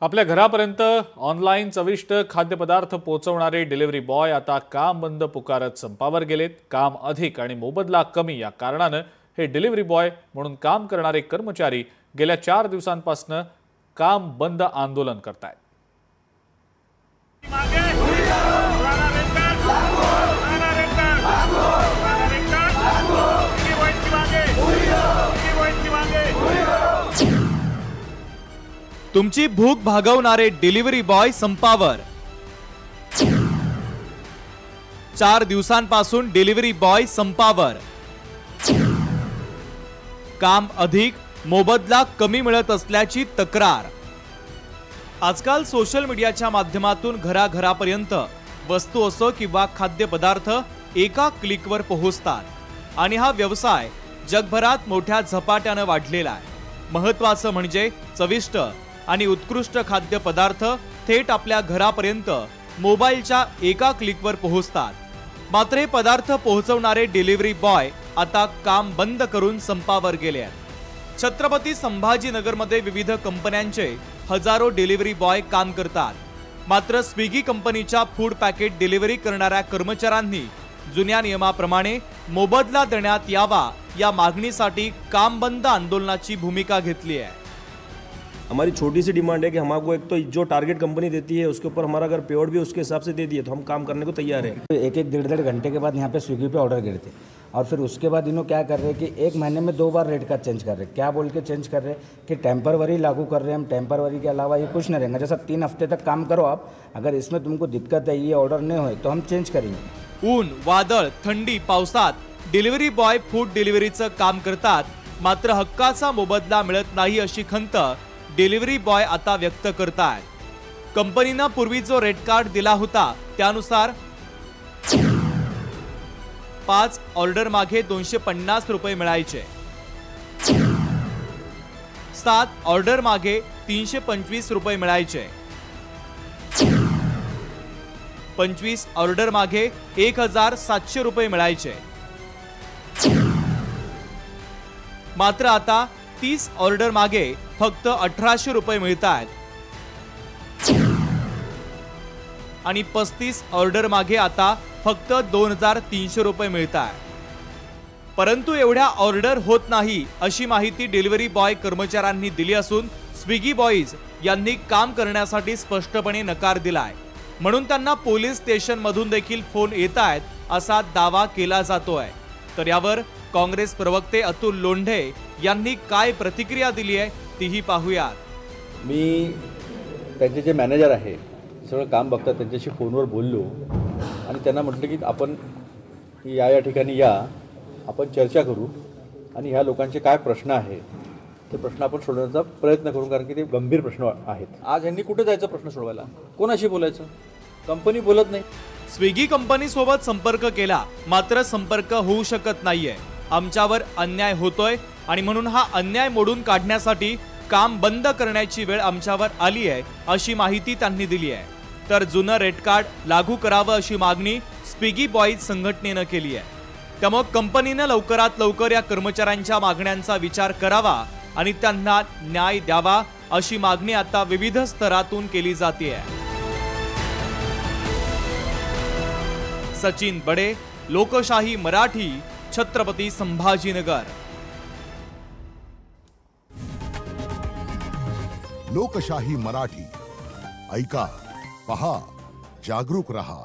आपल्या घरापर्यंत ऑनलाईन चविष्ट खाद्यपदार्थ पोहोचवणारे डिलिव्हरी बॉय आता काम बंद पुकारत संपावर गेलेत। काम अधिक आणि मोबदला कमी या कारणाने हे डिलिव्हरी बॉय म्हणून काम करणारे कर्मचारी गेल्या 4 दिवसांपासून काम बंद आंदोलन करतायत। तुमची भूक भागवणारे डिलिव्हरी बॉय संपावर। 4 दिवसांपासून डिलिव्हरी बॉय संपावर। काम अधिक मोबदला कमी मिळत असल्याची तक्रार। आजकाल सोशल मीडियाच्या माध्यमातून घराघरापर्यंत वस्तू असो किंवा खाद्यपदार्थ एका क्लिकवर पोहोचतात आणि हा व्यवसाय जगभरात मोठ्या झपाट्याने वाढलेला आहे। महत्त्वाचं म्हणजे चविष्ट आणि उत्कृष्ट खाद्यपदार्थ थेट आपल्या घरापर्यंत मोबाईलच्या एका क्लिकवर पोहोचतात। मात्र हे पदार्थ पोहोचवणारे डिलिव्हरी बॉय आता काम बंद करून संपावर गेले आहेत। छत्रपती संभाजीनगरमध्ये विविध कंपन्यांचे हजारो डिलिव्हरी बॉय काम करतात। मात्र स्विगी कंपनीच्या फूड पॅकेट डिलिव्हरी करणाऱ्या कर्मचाऱ्यांनी जुन्या नियमाप्रमाणे मोबदला देण्यात यावा या मागणीसाठी काम बंद आंदोलनाची भूमिका घेतली आहे। हमारी छोटी सी डिमांड है कि हम आपको एक तो जो टारगेट कंपनी देती है उसके ऊपर हमारा अगर पेआउट भी उसके हिसाब से दे दिए तो हम काम करने को तैयार है। एक डेढ़ घंटे के बाद यहाँ पे स्विगी पे ऑर्डर गिरे थे और फिर उसके बाद इन्हों क्या कर रहे हैं कि 1 महीने में 2 बार रेट कार्ड चेंज कर रहे हैं। क्या बोल के चेंज कर रहे हैं कि टेम्परवरी लागू कर रहे हैं हम, टेम्परवरी के अलावा ये कुछ नहीं रहेगा। जैसा 3 हफ्ते तक काम करो आप, अगर इसमें तुमको दिक्कत है, ये ऑर्डर नहीं हो तो हम चेंज करेंगे। ऊन, वादळ, थंडी, पावसात डिलिव्हरी बॉय फूड डिलिव्हरीचं काम करतात, मात्र हक्काचा मोबदला मिळत नाही अशी खंत डिलिव्हरी बॉय आता व्यक्त करतायत। कंपनीने पूर्वी जो रेट कार्ड दिला होता त्यानुसार 5 ऑर्डर मागे 250 रुपये मिळायचे, 7 ऑर्डर मागे 325 रुपये मिळायचे, 25 ऑर्डर मागे 1700 रुपये मिळायचे। मात्र आता 30 ऑर्डर मागे फक्त 1800 रुपये मिळतात आणि 35 ऑर्डर मागे आता फक्त 2300 रुपये मिळतात। परंतु एवढ्या ऑर्डर होत नाही अशी माहिती डिलिव्हरी बॉय कर्मचाऱ्यांनी दिली असून स्विगी बॉईज यांनी काम करण्यासाठी स्पष्टपणे नकार दिलाय। म्हणून त्यांना पोलीस स्टेशन मधून देखील फोन येत आहेत असा दावा केला जातोय। तर यावर काँग्रेस प्रवक्ते अतुल लोंढे यांनी काय प्रतिक्रिया दिली आहे तीही पाहूयात। मी त्यांचे जे मॅनेजर आहे सगळं काम बघतात त्यांच्याशी फोनवर बोललो आणि त्यांना म्हटलं की आपण या ठिकाणी या, आपण चर्चा करू आणि ह्या लोकांचे काय प्रश्न आहे ते प्रश्न आपण सोडवण्याचा प्रयत्न करू, कारण की ते गंभीर प्रश्न आहेत। आज ह्यांनी कुठे जायचं प्रश्न सोडवायला, कोणाशी बोलायचं, कंपनी बोलत नाही। स्विगी कंपनी सोबत संपर्क केला मात्र संपर्क होऊ शकत नाहीये। आमच्यावर अन्याय होतोय आणि म्हणून हा अन्याय मोडून काढण्यासाठी काम बंद करण्याची वेळ आमच्यावर आली आहे अशी माहिती त्यांनी दिली आहे। तर जुनं रेट कार्ड लागू करावं अशी मागणी स्विगी बॉईज संघटनेनं केली आहे। त्यामुळे कंपनीने लवकरात लवकर या कर्मचाऱ्यांच्या मागण्यांचा विचार करावा आणि त्यांना न्याय द्यावा अशी मागणी आता विविध स्तरातून केली जाते। सचिन बडे, लोकशाही मराठी, छत्रपती संभाजीनगर। लोकशाही मराठी ऐका, पहा, जागरूक रहा।